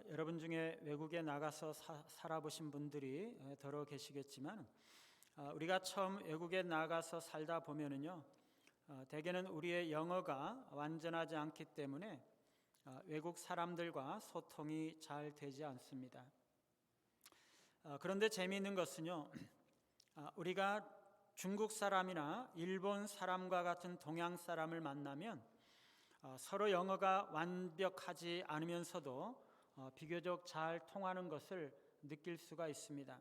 여러분 중에 외국에 나가서 살아보신 분들이 더러 계시겠지만 우리가 처음 외국에 나가서 살다 보면은요, 대개는 우리의 영어가 완전하지 않기 때문에 외국 사람들과 소통이 잘 되지 않습니다. 그런데 재미있는 것은요, 우리가 중국 사람이나 일본 사람과 같은 동양 사람을 만나면 서로 영어가 완벽하지 않으면서도 비교적 잘 통하는 것을 느낄 수가 있습니다.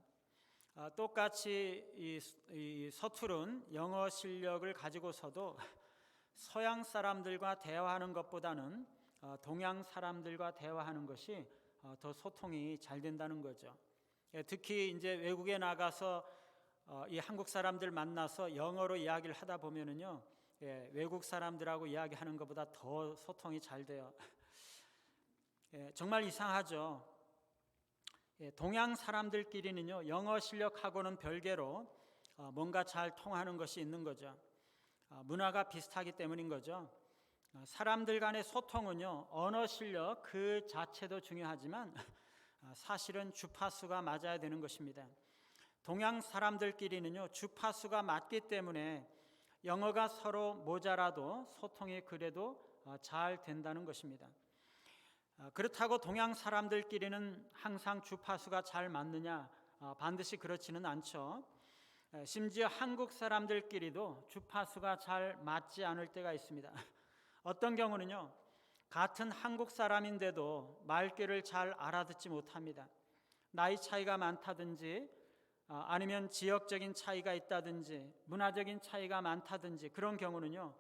똑같이 이 서투른 영어 실력을 가지고서도 서양 사람들과 대화하는 것보다는 동양 사람들과 대화하는 것이 더 소통이 잘 된다는 거죠. 특히 이제 외국에 나가서 이 한국 사람들 만나서 영어로 이야기를 하다 보면은요, 외국 사람들하고 이야기하는 것보다 더 소통이 잘 돼요. 정말 이상하죠. 동양 사람들끼리는요, 영어 실력하고는 별개로 뭔가 잘 통하는 것이 있는 거죠. 문화가 비슷하기 때문인 거죠. 사람들 간의 소통은요, 언어 실력 그 자체도 중요하지만 사실은 주파수가 맞아야 되는 것입니다. 동양 사람들끼리는요, 주파수가 맞기 때문에 영어가 서로 모자라도 소통이 그래도 잘 된다는 것입니다. 그렇다고 동양 사람들끼리는 항상 주파수가 잘 맞느냐? 반드시 그렇지는 않죠. 심지어 한국 사람들끼리도 주파수가 잘 맞지 않을 때가 있습니다. 어떤 경우는요, 같은 한국 사람인데도 말귀를 잘 알아듣지 못합니다. 나이 차이가 많다든지 아니면 지역적인 차이가 있다든지 문화적인 차이가 많다든지 그런 경우는요,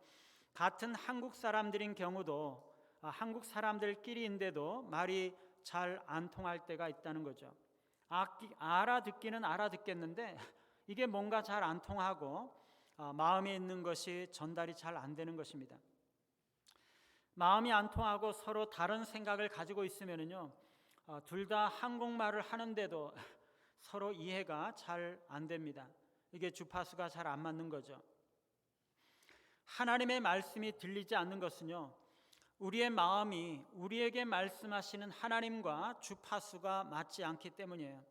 같은 한국 사람들인 경우도 한국 사람들끼리인데도 말이 잘 안 통할 때가 있다는 거죠. 알아듣기는 알아듣겠는데 이게 뭔가 잘 안 통하고 마음에 있는 것이 전달이 잘 안 되는 것입니다. 마음이 안 통하고 서로 다른 생각을 가지고 있으면은요, 둘 다 한국말을 하는데도 서로 이해가 잘 안 됩니다. 이게 주파수가 잘 안 맞는 거죠. 하나님의 말씀이 들리지 않는 것은요, 우리의 마음이 우리에게 말씀하시는 하나님과 주파수가 맞지 않기 때문이에요.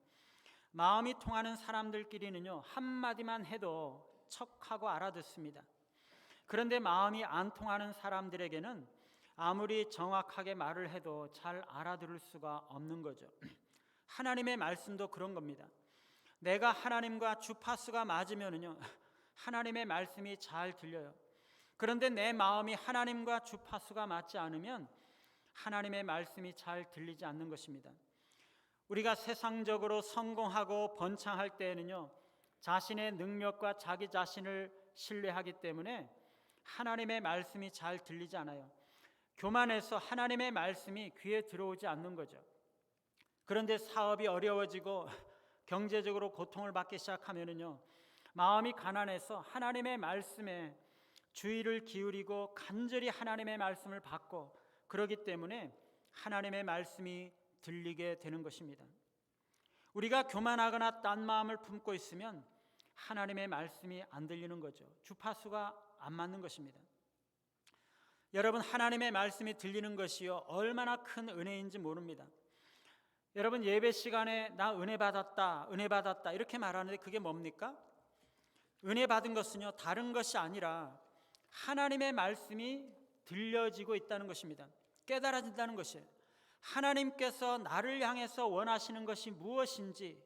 마음이 통하는 사람들끼리는요, 한마디만 해도 척하고 알아듣습니다. 그런데 마음이 안 통하는 사람들에게는 아무리 정확하게 말을 해도 잘 알아들을 수가 없는 거죠. 하나님의 말씀도 그런 겁니다. 내가 하나님과 주파수가 맞으면요, 하나님의 말씀이 잘 들려요. 그런데 내 마음이 하나님과 주파수가 맞지 않으면 하나님의 말씀이 잘 들리지 않는 것입니다. 우리가 세상적으로 성공하고 번창할 때에는요, 자신의 능력과 자기 자신을 신뢰하기 때문에 하나님의 말씀이 잘 들리지 않아요. 교만해서 하나님의 말씀이 귀에 들어오지 않는 거죠. 그런데 사업이 어려워지고 경제적으로 고통을 받기 시작하면은요, 마음이 가난해서 하나님의 말씀에 주의를 기울이고 간절히 하나님의 말씀을 받고 그러기 때문에 하나님의 말씀이 들리게 되는 것입니다. 우리가 교만하거나 딴 마음을 품고 있으면 하나님의 말씀이 안 들리는 거죠. 주파수가 안 맞는 것입니다. 여러분, 하나님의 말씀이 들리는 것이요, 얼마나 큰 은혜인지 모릅니다. 여러분, 예배 시간에 나 은혜 받았다, 은혜 받았다 이렇게 말하는데 그게 뭡니까? 은혜 받은 것은요, 다른 것이 아니라 하나님의 말씀이 들려지고 있다는 것입니다. 깨달아진다는 것이에요. 하나님께서 나를 향해서 원하시는 것이 무엇인지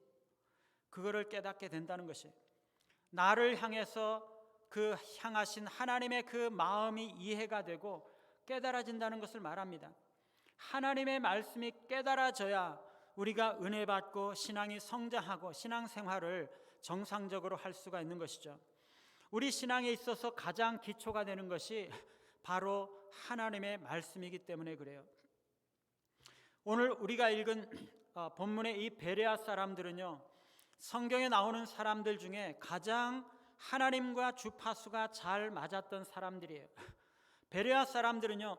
그거를 깨닫게 된다는 것이에요. 나를 향해서 그 향하신 하나님의 그 마음이 이해가 되고 깨달아진다는 것을 말합니다. 하나님의 말씀이 깨달아져야 우리가 은혜 받고 신앙이 성장하고 신앙생활을 정상적으로 할 수가 있는 것이죠. 우리 신앙에 있어서 가장 기초가 되는 것이 바로 하나님의 말씀이기 때문에 그래요. 오늘 우리가 읽은 본문의 이 베레아 사람들은요, 성경에 나오는 사람들 중에 가장 하나님과 주파수가 잘 맞았던 사람들이에요. 베레아 사람들은요,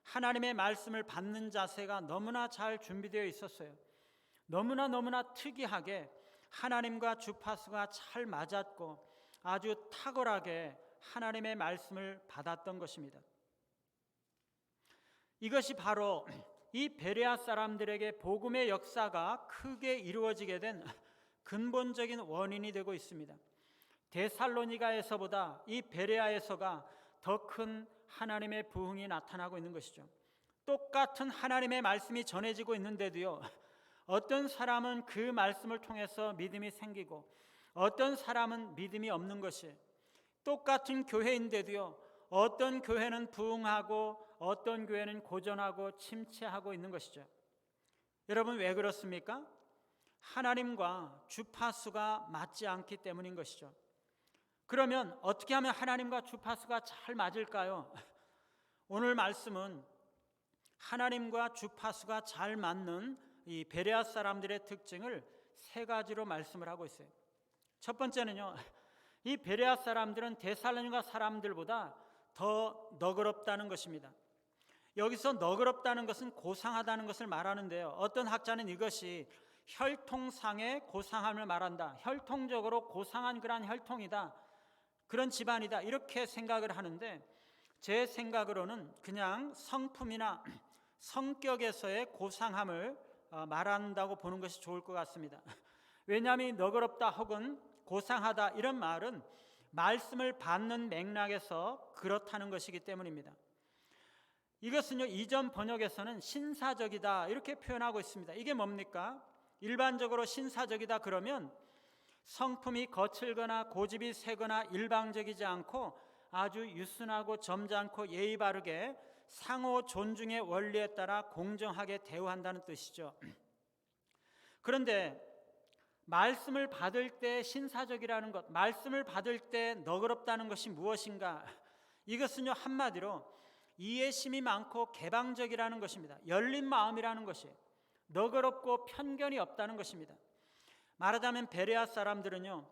하나님의 말씀을 받는 자세가 너무나 잘 준비되어 있었어요. 너무나 특이하게 하나님과 주파수가 잘 맞았고 아주 탁월하게 하나님의 말씀을 받았던 것입니다. 이것이 바로 이 베레아 사람들에게 복음의 역사가 크게 이루어지게 된 근본적인 원인이 되고 있습니다. 데살로니가에서보다 이 베레아에서가 더 큰 하나님의 부흥이 나타나고 있는 것이죠. 똑같은 하나님의 말씀이 전해지고 있는데도요, 어떤 사람은 그 말씀을 통해서 믿음이 생기고 어떤 사람은 믿음이 없는 것이, 똑같은 교회인데도요, 어떤 교회는 부흥하고 어떤 교회는 고전하고 침체하고 있는 것이죠. 여러분, 왜 그렇습니까? 하나님과 주파수가 맞지 않기 때문인 것이죠. 그러면 어떻게 하면 하나님과 주파수가 잘 맞을까요? 오늘 말씀은 하나님과 주파수가 잘 맞는 이 베레아 사람들의 특징을 세 가지로 말씀을 하고 있어요. 첫 번째는요, 이 베레아 사람들은 데살로니가 사람들보다 더 너그럽다는 것입니다. 여기서 너그럽다는 것은 고상하다는 것을 말하는데요, 어떤 학자는 이것이 혈통상의 고상함을 말한다, 혈통적으로 고상한 그런 혈통이다, 그런 집안이다, 이렇게 생각을 하는데, 제 생각으로는 그냥 성품이나 성격에서의 고상함을 말한다고 보는 것이 좋을 것 같습니다. 왜냐하면 너그럽다 혹은 고상하다 이런 말은 말씀을 받는 맥락에서 그렇다는 것이기 때문입니다. 이것은요, 이전 번역에서는 신사적이다 이렇게 표현하고 있습니다. 이게 뭡니까? 일반적으로 신사적이다 그러면 성품이 거칠거나 고집이 세거나 일방적이지 않고 아주 유순하고 점잖고 예의 바르게 상호 존중의 원리에 따라 공정하게 대우한다는 뜻이죠. 그런데 말씀을 받을 때 신사적이라는 것, 말씀을 받을 때 너그럽다는 것이 무엇인가? 이것은요, 한마디로 이해심이 많고 개방적이라는 것입니다. 열린 마음이라는 것이, 너그럽고 편견이 없다는 것입니다. 말하자면 베레아 사람들은요,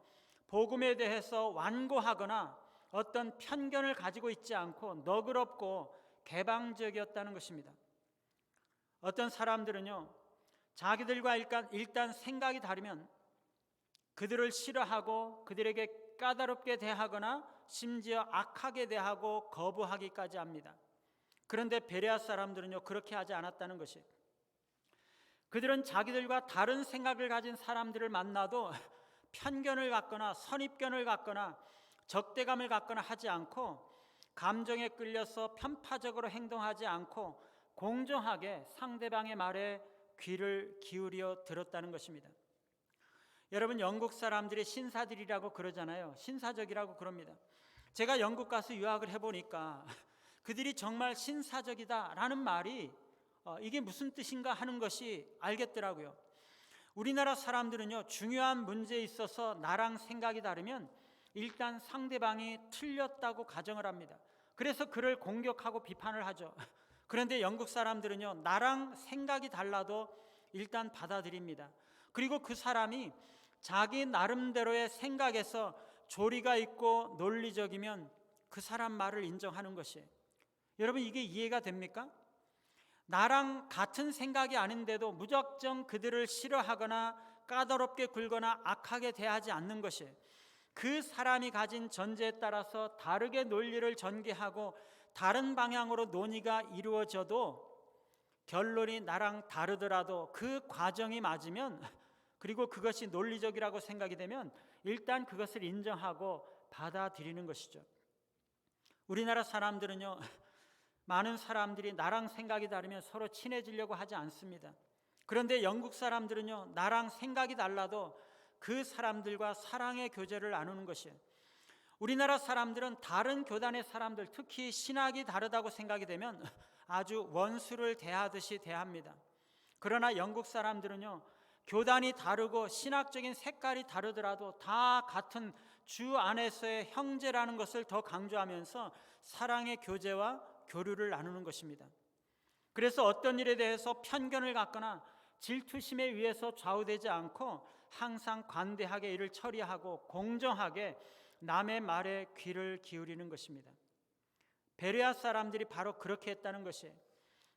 복음에 대해서 완고하거나 어떤 편견을 가지고 있지 않고 너그럽고 개방적이었다는 것입니다. 어떤 사람들은요, 자기들과 일단 생각이 다르면 그들을 싫어하고 그들에게 까다롭게 대하거나 심지어 악하게 대하고 거부하기까지 합니다. 그런데 베레아 사람들은요, 그렇게 하지 않았다는 것이, 그들은 자기들과 다른 생각을 가진 사람들을 만나도 편견을 갖거나 선입견을 갖거나 적대감을 갖거나 하지 않고, 감정에 끌려서 편파적으로 행동하지 않고 공정하게 상대방의 말에 귀를 기울여 들었다는 것입니다. 여러분, 영국 사람들이 신사들이라고 그러잖아요. 신사적이라고 그럽니다. 제가 영국 가서 유학을 해보니까 그들이 정말 신사적이다라는 말이 이게 무슨 뜻인가 하는 것이 알겠더라고요. 우리나라 사람들은요, 중요한 문제에 있어서 나랑 생각이 다르면 일단 상대방이 틀렸다고 가정을 합니다. 그래서 그를 공격하고 비판을 하죠. 그런데 영국 사람들은요, 나랑 생각이 달라도 일단 받아들입니다. 그리고 그 사람이 자기 나름대로의 생각에서 조리가 있고 논리적이면 그 사람 말을 인정하는 것이에요. 여러분, 이게 이해가 됩니까? 나랑 같은 생각이 아닌데도 무작정 그들을 싫어하거나 까다롭게 굴거나 악하게 대하지 않는 것이에요. 그 사람이 가진 전제에 따라서 다르게 논리를 전개하고 다른 방향으로 논의가 이루어져도 결론이 나랑 다르더라도 그 과정이 맞으면, 그리고 그것이 논리적이라고 생각이 되면 일단 그것을 인정하고 받아들이는 것이죠. 우리나라 사람들은요, 많은 사람들이 나랑 생각이 다르면 서로 친해지려고 하지 않습니다. 그런데 영국 사람들은요, 나랑 생각이 달라도 그 사람들과 사랑의 교제를 나누는 것이에요. 우리나라 사람들은 다른 교단의 사람들, 특히 신학이 다르다고 생각이 되면 아주 원수를 대하듯이 대합니다. 그러나 영국 사람들은요, 교단이 다르고 신학적인 색깔이 다르더라도 다 같은 주 안에서의 형제라는 것을 더 강조하면서 사랑의 교제와 교류를 나누는 것입니다. 그래서 어떤 일에 대해서 편견을 갖거나 질투심에 의해서 좌우되지 않고 항상 관대하게 일을 처리하고 공정하게 남의 말에 귀를 기울이는 것입니다. 베레아 사람들이 바로 그렇게 했다는 것이에요.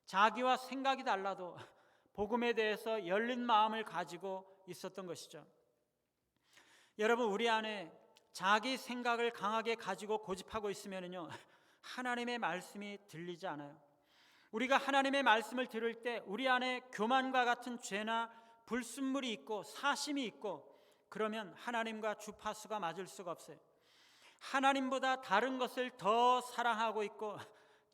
자기와 생각이 달라도 복음에 대해서 열린 마음을 가지고 있었던 것이죠. 여러분, 우리 안에 자기 생각을 강하게 가지고 고집하고 있으면요, 하나님의 말씀이 들리지 않아요. 우리가 하나님의 말씀을 들을 때 우리 안에 교만과 같은 죄나 불순물이 있고 사심이 있고, 그러면 하나님과 주파수가 맞을 수가 없어요. 하나님보다 다른 것을 더 사랑하고 있고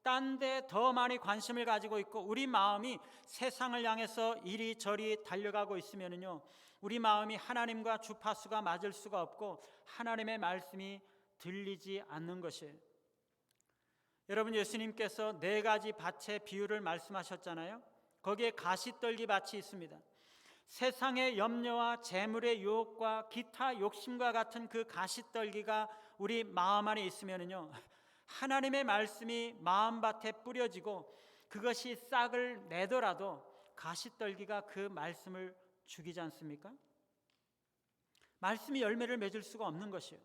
딴 데 더 많이 관심을 가지고 있고, 우리 마음이 세상을 향해서 이리저리 달려가고 있으면요, 우리 마음이 하나님과 주파수가 맞을 수가 없고 하나님의 말씀이 들리지 않는 것이에요. 여러분, 예수님께서 4가지 밭의 비유를 말씀하셨잖아요. 거기에 가시떨기 밭이 있습니다. 세상의 염려와 재물의 유혹과 기타 욕심과 같은 그 가시떨기가 우리 마음 안에 있으면요, 하나님의 말씀이 마음밭에 뿌려지고 그것이 싹을 내더라도 가시떨기가 그 말씀을 죽이지 않습니까? 말씀이 열매를 맺을 수가 없는 것이에요.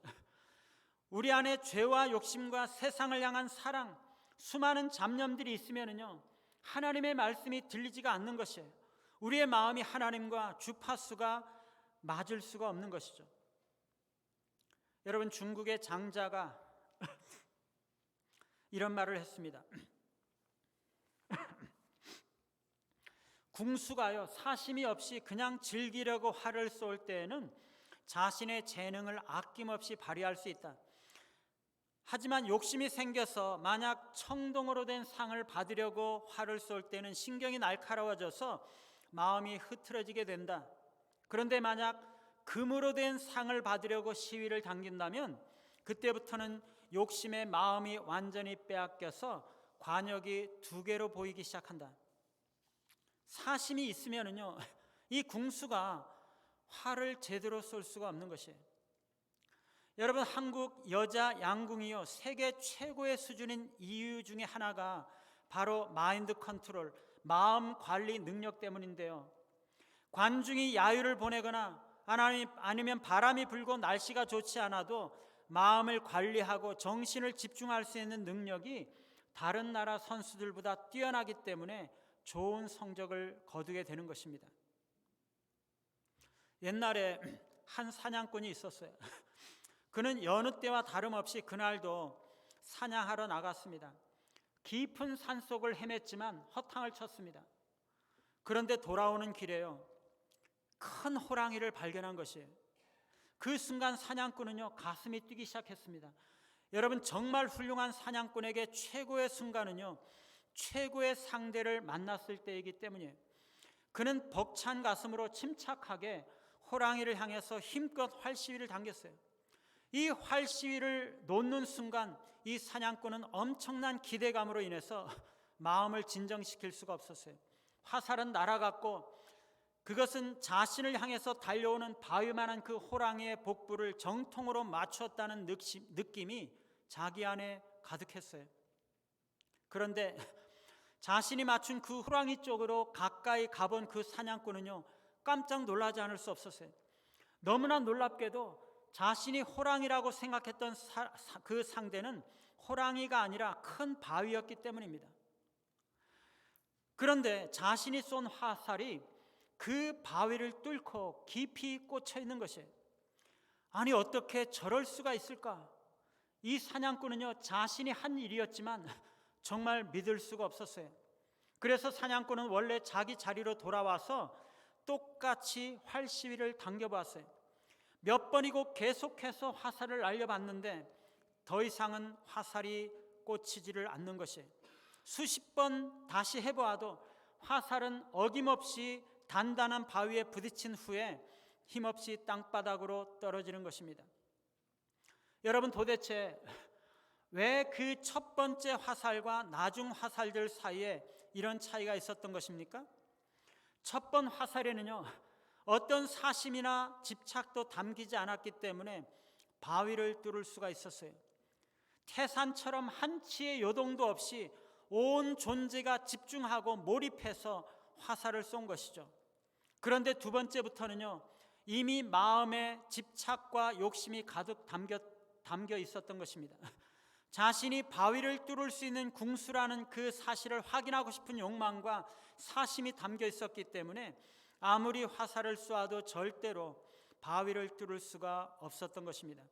우리 안에 죄와 욕심과 세상을 향한 사랑, 수많은 잡념들이 있으면요, 하나님의 말씀이 들리지가 않는 것이에요. 우리의 마음이 하나님과 주파수가 맞을 수가 없는 것이죠. 여러분, 중국의 장자가 이런 말을 했습니다. 궁수가요, 사심이 없이 그냥 즐기려고 활을 쏠 때에는 자신의 재능을 아낌없이 발휘할 수 있다. 하지만 욕심이 생겨서 만약 청동으로 된 상을 받으려고 활을 쏠 때는 신경이 날카로워져서 마음이 흐트러지게 된다. 그런데 만약 금으로 된 상을 받으려고 시위를 당긴다면 그때부터는 욕심의 마음이 완전히 빼앗겨서 관역이 2개로 보이기 시작한다. 사심이 있으면요, 이 궁수가 활을 제대로 쏠 수가 없는 것이에요. 여러분, 한국 여자 양궁이요, 세계 최고의 수준인 이유 중에 하나가 바로 마인드 컨트롤, 마음 관리 능력 때문인데요. 관중이 야유를 보내거나 아니면 바람이 불고 날씨가 좋지 않아도 마음을 관리하고 정신을 집중할 수 있는 능력이 다른 나라 선수들보다 뛰어나기 때문에 좋은 성적을 거두게 되는 것입니다. 옛날에 한 사냥꾼이 있었어요. 그는 여느 때와 다름없이 그날도 사냥하러 나갔습니다. 깊은 산속을 헤맸지만 허탕을 쳤습니다. 그런데 돌아오는 길에요, 큰 호랑이를 발견한 것이에요. 그 순간 사냥꾼은요, 가슴이 뛰기 시작했습니다. 여러분, 정말 훌륭한 사냥꾼에게 최고의 순간은요, 최고의 상대를 만났을 때이기 때문이에요. 그는 벅찬 가슴으로 침착하게 호랑이를 향해서 힘껏 활시위를 당겼어요. 이 활시위를 놓는 순간 이 사냥꾼은 엄청난 기대감으로 인해서 마음을 진정시킬 수가 없었어요. 화살은 날아갔고 그것은 자신을 향해서 달려오는 바위만한 그 호랑이의 복부를 정통으로 맞췄다는 느낌이 자기 안에 가득했어요. 그런데 자신이 맞춘 그 호랑이 쪽으로 가까이 가본 그 사냥꾼은요, 깜짝 놀라지 않을 수 없었어요. 너무나 놀랍게도 자신이 호랑이라고 생각했던 그 상대는 호랑이가 아니라 큰 바위였기 때문입니다. 그런데 자신이 쏜 화살이 그 바위를 뚫고 깊이 꽂혀 있는 것이에요. 아니, 어떻게 저럴 수가 있을까? 이 사냥꾼은요, 자신이 한 일이었지만 정말 믿을 수가 없었어요. 그래서 사냥꾼은 원래 자기 자리로 돌아와서 똑같이 활시위를 당겨봤어요. 몇 번이고 계속해서 화살을 날려봤는데 더 이상은 화살이 꽂히지를 않는 것이에요. 수십 번 다시 해보아도 화살은 어김없이 단단한 바위에 부딪힌 후에 힘없이 땅바닥으로 떨어지는 것입니다. 여러분, 도대체 왜 그 첫 번째 화살과 나중 화살들 사이에 이런 차이가 있었던 것입니까? 첫 번 화살에는요, 어떤 사심이나 집착도 담기지 않았기 때문에 바위를 뚫을 수가 있었어요. 태산처럼 한치의 요동도 없이 온 존재가 집중하고 몰입해서 화살을 쏜 것이죠. 그런데 두 번째부터는요, 이미 마음에 집착과 욕심이 가득 담겨 있었던 것입니다. 자신이 바위를 뚫을 수 있는 궁수라는 그 사실을 확인하고 싶은 욕망과 사심이 담겨 있었기 때문에 아무리 화살을 쏘아도 절대로 바위를 뚫을 수가 없었던 것입니다.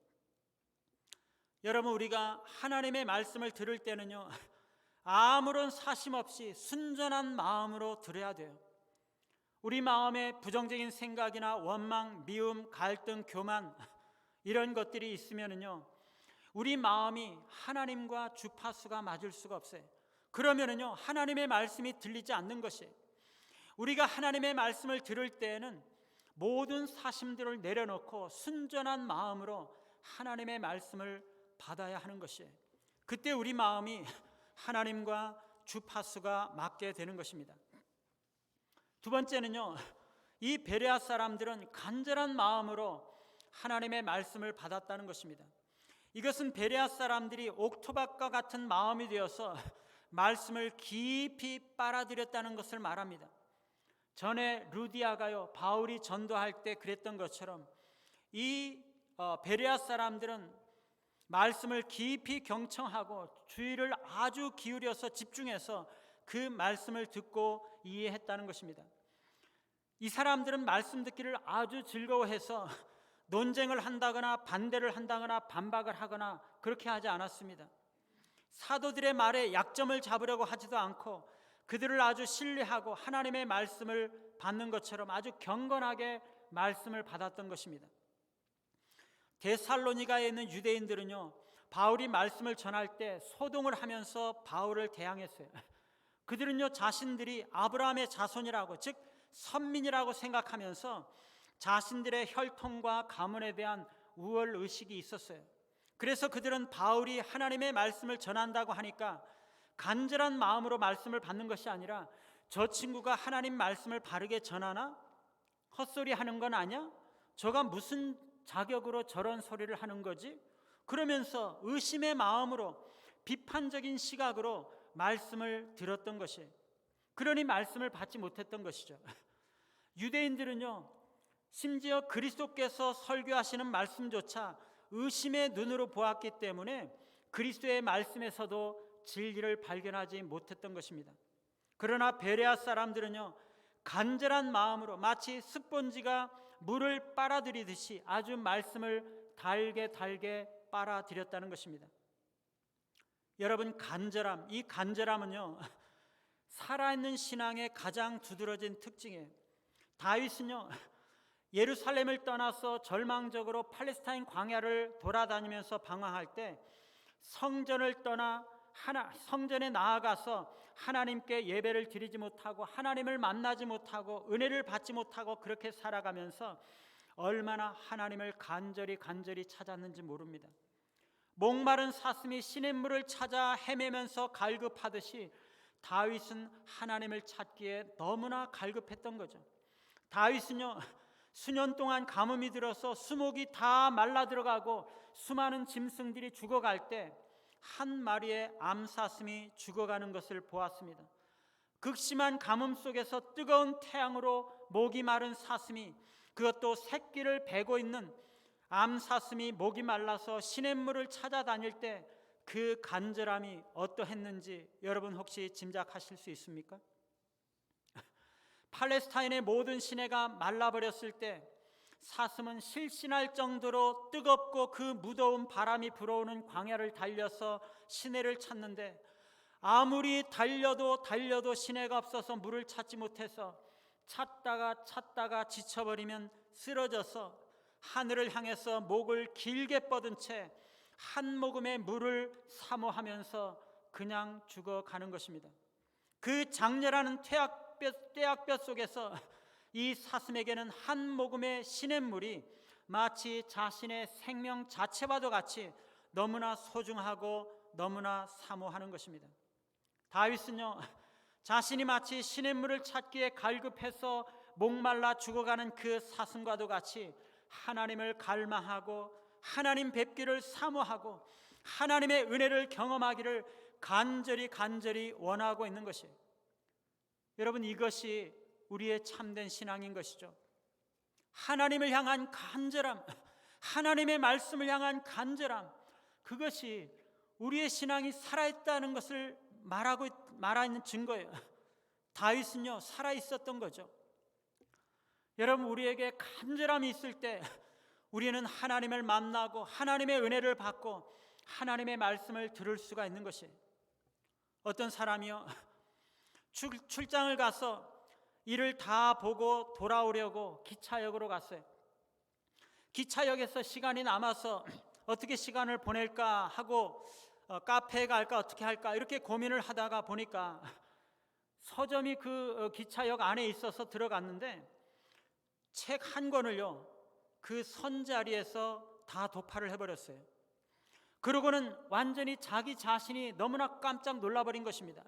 여러분, 우리가 하나님의 말씀을 들을 때는요, 아무런 사심 없이 순전한 마음으로 들어야 돼요. 우리 마음에 부정적인 생각이나 원망, 미움, 갈등, 교만 이런 것들이 있으면은요, 우리 마음이 하나님과 주파수가 맞을 수가 없어요. 그러면은요, 하나님의 말씀이 들리지 않는 것이에요. 우리가 하나님의 말씀을 들을 때에는 모든 사심들을 내려놓고 순전한 마음으로 하나님의 말씀을 받아야 하는 것이에요. 그때 우리 마음이 하나님과 주파수가 맞게 되는 것입니다. 두 번째는요, 이 베레아 사람들은 간절한 마음으로 하나님의 말씀을 받았다는 것입니다. 이것은 베레아 사람들이 옥토밭과 같은 마음이 되어서 말씀을 깊이 빨아들였다는 것을 말합니다. 전에 루디아가요, 바울이 전도할 때 그랬던 것처럼 이 베레아 사람들은 말씀을 깊이 경청하고 주의를 아주 기울여서 집중해서 그 말씀을 듣고 이해했다는 것입니다. 이 사람들은 말씀 듣기를 아주 즐거워해서 논쟁을 한다거나 반대를 한다거나 반박을 하거나 그렇게 하지 않았습니다. 사도들의 말에 약점을 잡으려고 하지도 않고 그들을 아주 신뢰하고 하나님의 말씀을 받는 것처럼 아주 경건하게 말씀을 받았던 것입니다. 데살로니가에 있는 유대인들은요, 바울이 말씀을 전할 때 소동을 하면서 바울을 대항했어요. 그들은요, 자신들이 아브라함의 자손이라고, 즉 선민이라고 생각하면서 자신들의 혈통과 가문에 대한 우월 의식이 있었어요. 그래서 그들은 바울이 하나님의 말씀을 전한다고 하니까 간절한 마음으로 말씀을 받는 것이 아니라 저 친구가 하나님 말씀을 바르게 전하나? 헛소리 하는 건 아니야? 저가 무슨 자격으로 저런 소리를 하는 거지? 그러면서 의심의 마음으로 비판적인 시각으로 말씀을 들었던 것이에요. 그러니 말씀을 받지 못했던 것이죠. 유대인들은요, 심지어 그리스도께서 설교하시는 말씀조차 의심의 눈으로 보았기 때문에 그리스도의 말씀에서도 진리를 발견하지 못했던 것입니다. 그러나 베레아 사람들은요, 간절한 마음으로 마치 스펀지가 물을 빨아들이듯이 아주 말씀을 달게 빨아들였다는 것입니다. 여러분, 간절함, 이 간절함은요, 살아있는 신앙의 가장 두드러진 특징이에요. 다윗은요, 예루살렘을 떠나서 절망적으로 팔레스타인 광야를 돌아다니면서 방황할 때 성전을 떠나 성전에 나아가서 하나님께 예배를 드리지 못하고 하나님을 만나지 못하고 은혜를 받지 못하고 그렇게 살아가면서 얼마나 하나님을 간절히 찾았는지 모릅니다. 목마른 사슴이 시냇물을 찾아 헤매면서 갈급하듯이 다윗은 하나님을 찾기에 너무나 갈급했던 거죠. 다윗은요, 수년 동안 가뭄이 들어서 수목이 다 말라 들어가고 수많은 짐승들이 죽어갈 때 한 마리의 암사슴이 죽어가는 것을 보았습니다. 극심한 가뭄 속에서 뜨거운 태양으로 목이 마른 사슴이, 그것도 새끼를 베고 있는 암사슴이 목이 말라서 시냇물을 찾아다닐 때 그 간절함이 어떠했는지 여러분 혹시 짐작하실 수 있습니까? 팔레스타인의 모든 시내가 말라버렸을 때 사슴은 실신할 정도로 뜨겁고 그 무더운 바람이 불어오는 광야를 달려서 시내를 찾는데 아무리 달려도 시내가 없어서 물을 찾지 못해서 찾다가 지쳐버리면 쓰러져서 하늘을 향해서 목을 길게 뻗은 채 한 모금의 물을 사모하면서 그냥 죽어가는 것입니다. 그 장렬하는 떼약볕 속에서 이 사슴에게는 한 모금의 시냇물이 마치 자신의 생명 자체와도 같이 너무나 소중하고 너무나 사모하는 것입니다. 다윗은요, 자신이 마치 시냇물을 찾기에 갈급해서 목말라 죽어가는 그 사슴과도 같이 하나님을 갈망하고 하나님 뵙기를 사모하고 하나님의 은혜를 경험하기를 간절히 원하고 있는 것이에요. 여러분, 이것이 우리의 참된 신앙인 것이죠. 하나님을 향한 간절함, 하나님의 말씀을 향한 간절함, 그것이 우리의 신앙이 살아있다는 것을 말하는 증거예요. 다윗은요, 살아있었던 거죠. 여러분, 우리에게 간절함이 있을 때 우리는 하나님을 만나고 하나님의 은혜를 받고 하나님의 말씀을 들을 수가 있는 것이에요. 어떤 사람이요, 출장을 가서 일을 다 보고 돌아오려고 기차역으로 갔어요. 기차역에서 시간이 남아서 어떻게 시간을 보낼까 하고 카페에 갈까 어떻게 할까 이렇게 고민을 하다가 보니까 서점이 그 기차역 안에 있어서 들어갔는데 책 한 권을요, 그 선자리에서 다 도파를 해버렸어요. 그러고는 완전히 자기 자신이 너무나 깜짝 놀라버린 것입니다.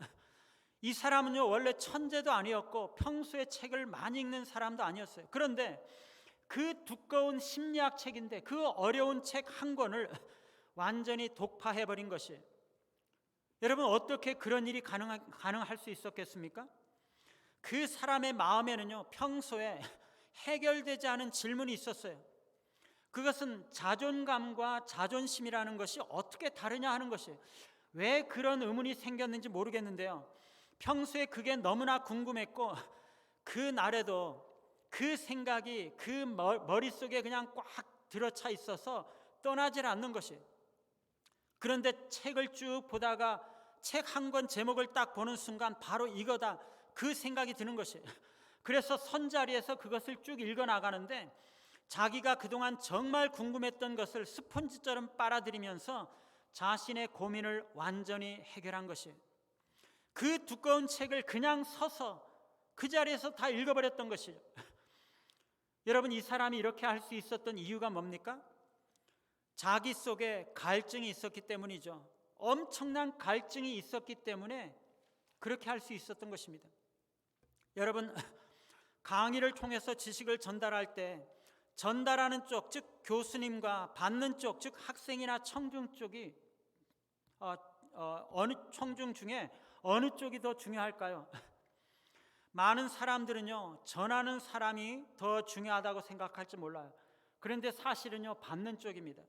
이 사람은요, 원래 천재도 아니었고 평소에 책을 많이 읽는 사람도 아니었어요. 그런데 그 두꺼운 심리학 책인데 그 어려운 책 한 권을 완전히 독파해버린 것이에요. 여러분, 어떻게 그런 일이 가능할 수 있었겠습니까? 그 사람의 마음에는요, 평소에 해결되지 않은 질문이 있었어요. 그것은 자존감과 자존심이라는 것이 어떻게 다르냐 하는 것이에요. 왜 그런 의문이 생겼는지 모르겠는데요, 평소에 그게 너무나 궁금했고 그날에도 그 생각이 그 머릿속에 그냥 꽉 들어차 있어서 떠나질 않는 것이에요. 그런데 책을 쭉 보다가 책 한 권 제목을 딱 보는 순간 바로 이거다, 그 생각이 드는 것이에요. 그래서 선자리에서 그것을 쭉 읽어나가는데 자기가 그동안 정말 궁금했던 것을 스펀지처럼 빨아들이면서 자신의 고민을 완전히 해결한 것이에요. 그 두꺼운 책을 그냥 서서 그 자리에서 다 읽어버렸던 것이에요. 여러분, 이 사람이 이렇게 할 수 있었던 이유가 뭡니까? 자기 속에 갈증이 있었기 때문이죠. 엄청난 갈증이 있었기 때문에 그렇게 할 수 있었던 것입니다. 여러분, 강의를 통해서 지식을 전달할 때 전달하는 쪽, 즉 교수님과 받는 쪽, 즉 학생이나 청중 쪽이 어느 청중 중에 어느 쪽이 더 중요할까요? 많은 사람들은요, 전하는 사람이 더 중요하다고 생각할지 몰라요. 그런데 사실은요, 받는 쪽입니다.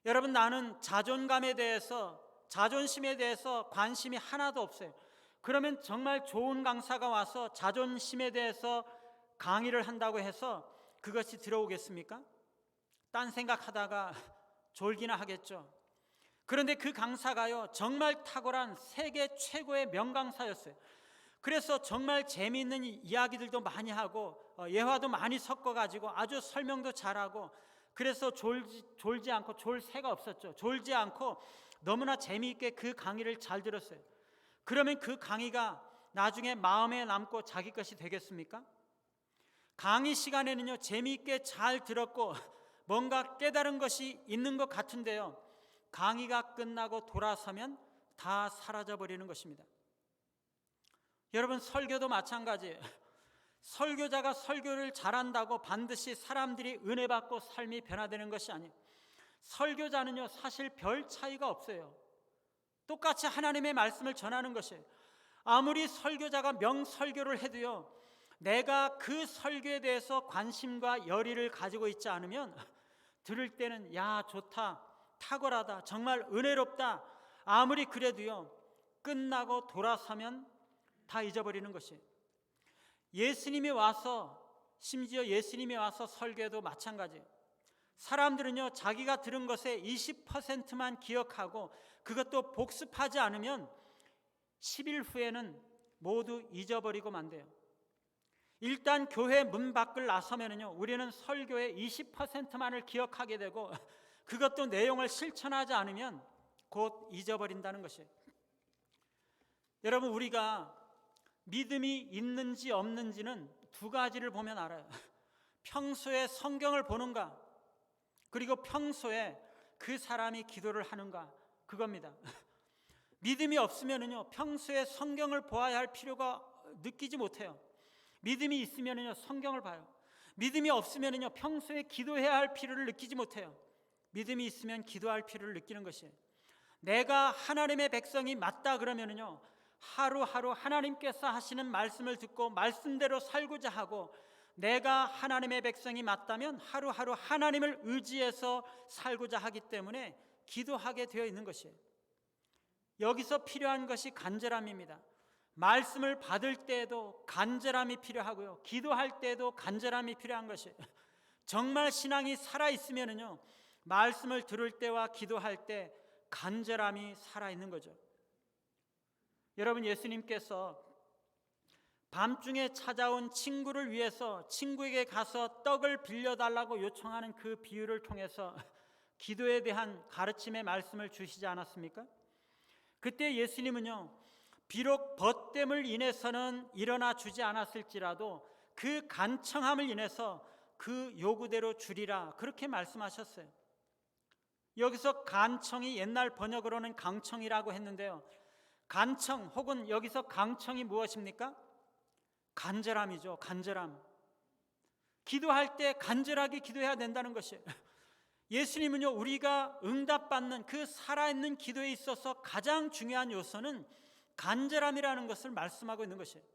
여러분, 나는 자존감에 대해서, 자존심에 대해서 관심이 하나도 없어요. 그러면 정말 좋은 강사가 와서 자존심에 대해서 강의를 한다고 해서 그것이 들어오겠습니까? 딴 생각하다가 졸기나 하겠죠. 그런데 그 강사가요, 정말 탁월한 세계 최고의 명강사였어요. 그래서 정말 재미있는 이야기들도 많이 하고 예화도 많이 섞어가지고 아주 설명도 잘하고, 그래서 졸지 않고, 졸 새가 없었죠. 졸지 않고 너무나 재미있게 그 강의를 잘 들었어요. 그러면 그 강의가 나중에 마음에 남고 자기 것이 되겠습니까? 강의 시간에는요, 재미있게 잘 들었고 뭔가 깨달은 것이 있는 것 같은데요, 강의가 끝나고 돌아서면 다 사라져버리는 것입니다. 여러분, 설교도 마찬가지예요. 설교자가 설교를 잘한다고 반드시 사람들이 은혜 받고 삶이 변화되는 것이 아니에요. 설교자는요, 사실 별 차이가 없어요. 똑같이 하나님의 말씀을 전하는 것이에요. 아무리 설교자가 명설교를 해도요, 내가 그 설교에 대해서 관심과 열의를 가지고 있지 않으면 들을 때는 야, 좋다, 탁월하다, 정말 은혜롭다, 아무리 그래도요, 끝나고 돌아서면 다 잊어버리는 것이에요. 예수님이 와서, 심지어 예수님이 와서 설교도 마찬가지예요. 사람들은요, 자기가 들은 것의 20%만 기억하고 그것도 복습하지 않으면 10일 후에는 모두 잊어버리고 만대요. 일단 교회 문 밖을 나서면은요, 우리는 설교의 20%만을 기억하게 되고 그것도 내용을 실천하지 않으면 곧 잊어버린다는 것이에요. 여러분, 우리가 믿음이 있는지 없는지는 두 가지를 보면 알아요. 평소에 성경을 보는가, 그리고 평소에 그 사람이 기도를 하는가, 그겁니다. 믿음이 없으면은요, 평소에 성경을 보아야 할 필요가 느끼지 못해요. 믿음이 있으면은요, 성경을 봐요. 믿음이 없으면은요, 평소에 기도해야 할 필요를 느끼지 못해요. 믿음이 있으면 기도할 필요를 느끼는 것이에요. 내가 하나님의 백성이 맞다 그러면은요, 하루하루 하나님께서 하시는 말씀을 듣고 말씀대로 살고자 하고, 내가 하나님의 백성이 맞다면 하루하루 하나님을 의지해서 살고자 하기 때문에 기도하게 되어 있는 것이에요. 여기서 필요한 것이 간절함입니다. 말씀을 받을 때에도 간절함이 필요하고요, 기도할 때에도 간절함이 필요한 것이에요. 정말 신앙이 살아있으면요, 말씀을 들을 때와 기도할 때 간절함이 살아있는 거죠. 여러분, 예수님께서 밤중에 찾아온 친구를 위해서 친구에게 가서 떡을 빌려달라고 요청하는 그 비유를 통해서 기도에 대한 가르침의 말씀을 주시지 않았습니까? 그때 예수님은요, 비록 벗됨을 인해서는 일어나 주지 않았을지라도 그 간청함을 인해서 그 요구대로 주리라, 그렇게 말씀하셨어요. 여기서 간청이 옛날 번역으로는 강청이라고 했는데요, 간청 혹은 여기서 강청이 무엇입니까? 간절함이죠. 간절함. 기도할 때 간절하게 기도해야 된다는 것이에요. 예수님은요, 우리가 응답받는 그 살아있는 기도에 있어서 가장 중요한 요소는 간절함이라는 것을 말씀하고 있는 것이에요.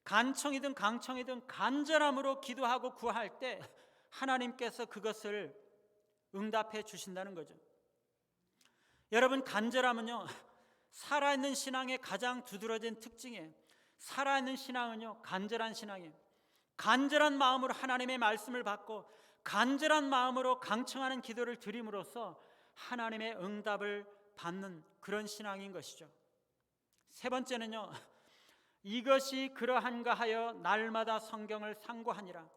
간청이든 강청이든 간절함으로 기도하고 구할 때 하나님께서 그것을 응답해 주신다는 거죠. 여러분, 간절함은요, 살아있는 신앙의 가장 두드러진 특징이에요. 살아있는 신앙은요, 간절한 신앙이에요. 간절한 마음으로 하나님의 말씀을 받고 간절한 마음으로 강청하는 기도를 드림으로써 하나님의 응답을 받는 그런 신앙인 것이죠. 세 번째는요, 이것이 그러한가 하여 날마다 성경을 상고하니라.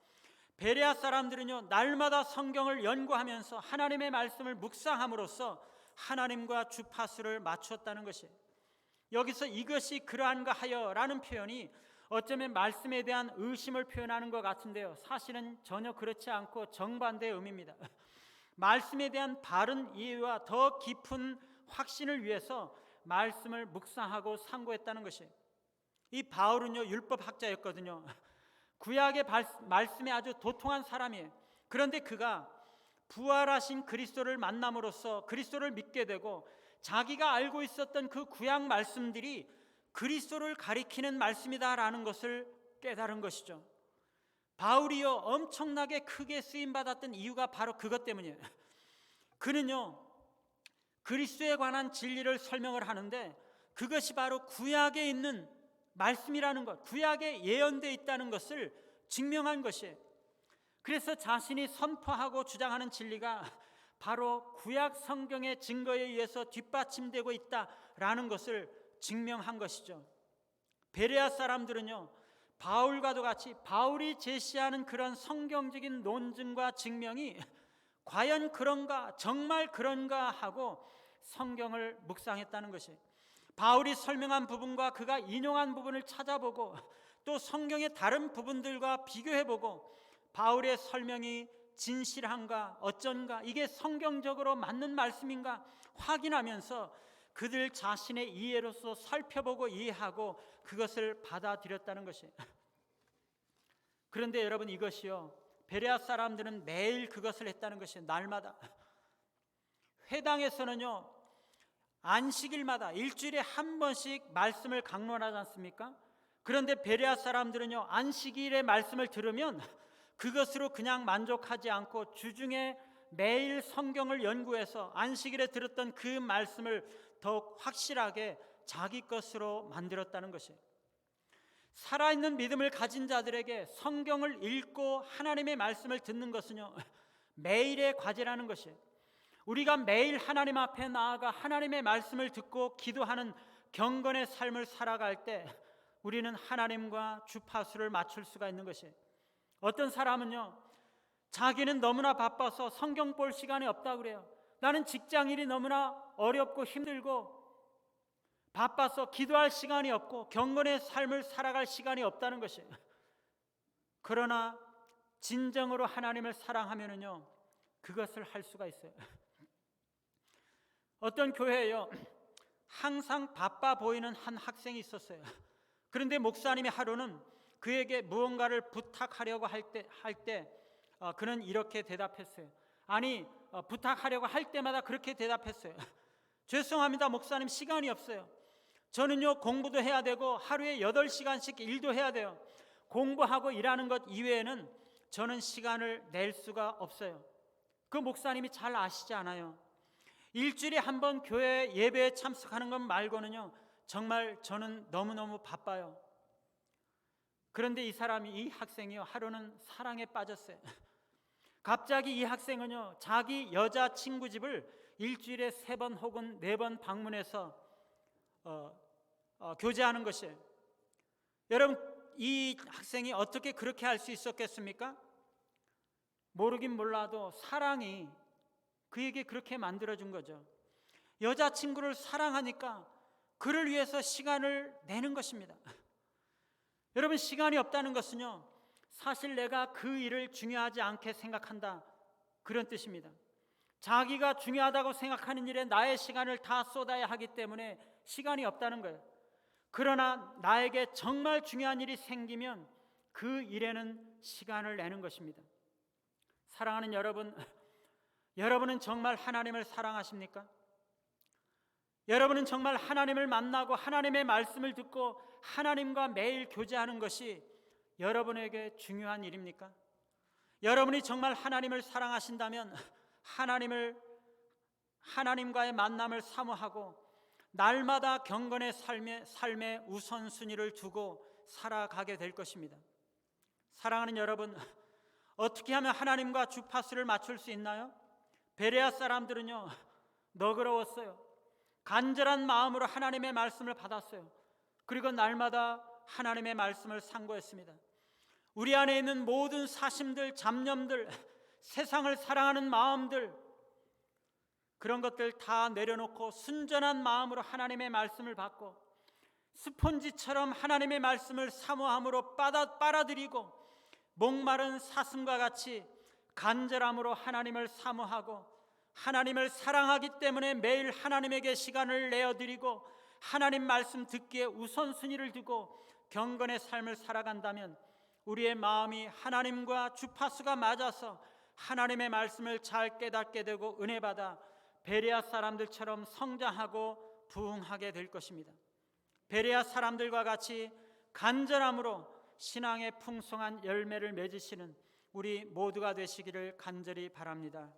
베레아 사람들은요, 날마다 성경을 연구하면서 하나님의 말씀을 묵상함으로써 하나님과 주파수를 맞추었다는 것이에요. 여기서 이것이 그러한가 하여 라는 표현이 어쩌면 말씀에 대한 의심을 표현하는 것 같은데요, 사실은 전혀 그렇지 않고 정반대의 의미입니다. 말씀에 대한 바른 이해와 더 깊은 확신을 위해서 말씀을 묵상하고 상고했다는 것이에요. 이 바울은요, 율법학자였거든요. 구약의 말씀에 아주 도통한 사람이에요. 그런데 그가 부활하신 그리스도를 만남으로써 그리스도를 믿게 되고 자기가 알고 있었던 그 구약 말씀들이 그리스도를 가리키는 말씀이다라는 것을 깨달은 것이죠. 바울이요, 엄청나게 크게 쓰임받았던 이유가 바로 그것 때문이에요. 그는요, 그리스도에 관한 진리를 설명을 하는데 그것이 바로 구약에 있는 말씀이라는 것, 구약에 예언되어 있다는 것을 증명한 것이에요. 그래서 자신이 선포하고 주장하는 진리가 바로 구약 성경의 증거에 의해서 뒷받침되고 있다라는 것을 증명한 것이죠. 베레아 사람들은요, 바울과도 같이 바울이 제시하는 그런 성경적인 논증과 증명이 과연 그런가, 정말 그런가 하고 성경을 묵상했다는 것이에요. 바울이 설명한 부분과 그가 인용한 부분을 찾아보고 또 성경의 다른 부분들과 비교해보고 바울의 설명이 진실한가, 어쩐가, 이게 성경적으로 맞는 말씀인가 확인하면서 그들 자신의 이해로서 살펴보고 이해하고 그것을 받아들였다는 것이에요. 그런데 여러분, 이것이요, 베레아 사람들은 매일 그것을 했다는 것이에요. 날마다. 회당에서는요, 안식일마다 일주일에 한 번씩 말씀을 강론하지 않습니까? 그런데 베레아 사람들은요, 안식일의 말씀을 들으면 그것으로 그냥 만족하지 않고 주중에 매일 성경을 연구해서 안식일에 들었던 그 말씀을 더욱 확실하게 자기 것으로 만들었다는 것이에요. 살아있는 믿음을 가진 자들에게 성경을 읽고 하나님의 말씀을 듣는 것은요, 매일의 과제라는 것이에요. 우리가 매일 하나님 앞에 나아가 하나님의 말씀을 듣고 기도하는 경건의 삶을 살아갈 때 우리는 하나님과 주파수를 맞출 수가 있는 것이에요. 어떤 사람은요, 자기는 너무나 바빠서 성경 볼 시간이 없다고 그래요. 나는 직장일이 너무나 어렵고 힘들고 바빠서 기도할 시간이 없고 경건의 삶을 살아갈 시간이 없다는 것이에요. 그러나 진정으로 하나님을 사랑하면은요, 그것을 할 수가 있어요. 어떤 교회에요, 항상 바빠 보이는 한 학생이 있었어요. 그런데 목사님이 하루는 그에게 무언가를 부탁하려고 할 때 그는 이렇게 대답했어요. 아니, 부탁하려고 할 때마다 그렇게 대답했어요. 죄송합니다, 목사님, 시간이 없어요. 저는요, 공부도 해야 되고 하루에 8시간씩 일도 해야 돼요. 공부하고 일하는 것 이외에는 저는 시간을 낼 수가 없어요. 그 목사님이 잘 아시지 않아요? 일주일에 한 번 교회 예배에 참석하는 것 말고는요, 정말 저는 너무너무 바빠요. 그런데 이 학생이요, 하루는 사랑에 빠졌어요. 갑자기 이 학생은요, 자기 여자친구 집을 일주일에 3번 혹은 4번 방문해서 교제하는 것이에요. 여러분, 이 학생이 어떻게 그렇게 할 수 있었겠습니까? 모르긴 몰라도 사랑이 그에게 그렇게 만들어준 거죠. 여자친구를 사랑하니까 그를 위해서 시간을 내는 것입니다. 여러분, 시간이 없다는 것은요, 사실 내가 그 일을 중요하지 않게 생각한다, 그런 뜻입니다. 자기가 중요하다고 생각하는 일에 나의 시간을 다 쏟아야 하기 때문에 시간이 없다는 거예요. 그러나 나에게 정말 중요한 일이 생기면 그 일에는 시간을 내는 것입니다. 사랑하는 여러분, 여러분은 정말 하나님을 사랑하십니까? 여러분은 정말 하나님을 만나고 하나님의 말씀을 듣고 하나님과 매일 교제하는 것이 여러분에게 중요한 일입니까? 여러분이 정말 하나님을 사랑하신다면 하나님과의 만남을 사모하고 날마다 경건의 삶의 우선순위를 두고 살아가게 될 것입니다. 사랑하는 여러분, 어떻게 하면 하나님과 주파수를 맞출 수 있나요? 베레아 사람들은요, 너그러웠어요. 간절한 마음으로 하나님의 말씀을 받았어요. 그리고 날마다 하나님의 말씀을 상고했습니다. 우리 안에 있는 모든 사심들, 잡념들, 세상을 사랑하는 마음들, 그런 것들 다 내려놓고 순전한 마음으로 하나님의 말씀을 받고 스폰지처럼 하나님의 말씀을 사모함으로 빨아들이고 목마른 사슴과 같이 간절함으로 하나님을 사모하고 하나님을 사랑하기 때문에 매일 하나님에게 시간을 내어드리고 하나님 말씀 듣기에 우선순위를 두고 경건의 삶을 살아간다면 우리의 마음이 하나님과 주파수가 맞아서 하나님의 말씀을 잘 깨닫게 되고 은혜받아 베레아 사람들처럼 성장하고 부흥하게 될 것입니다. 베레아 사람들과 같이 간절함으로 신앙의 풍성한 열매를 맺으시는 우리 모두가 되시기를 간절히 바랍니다.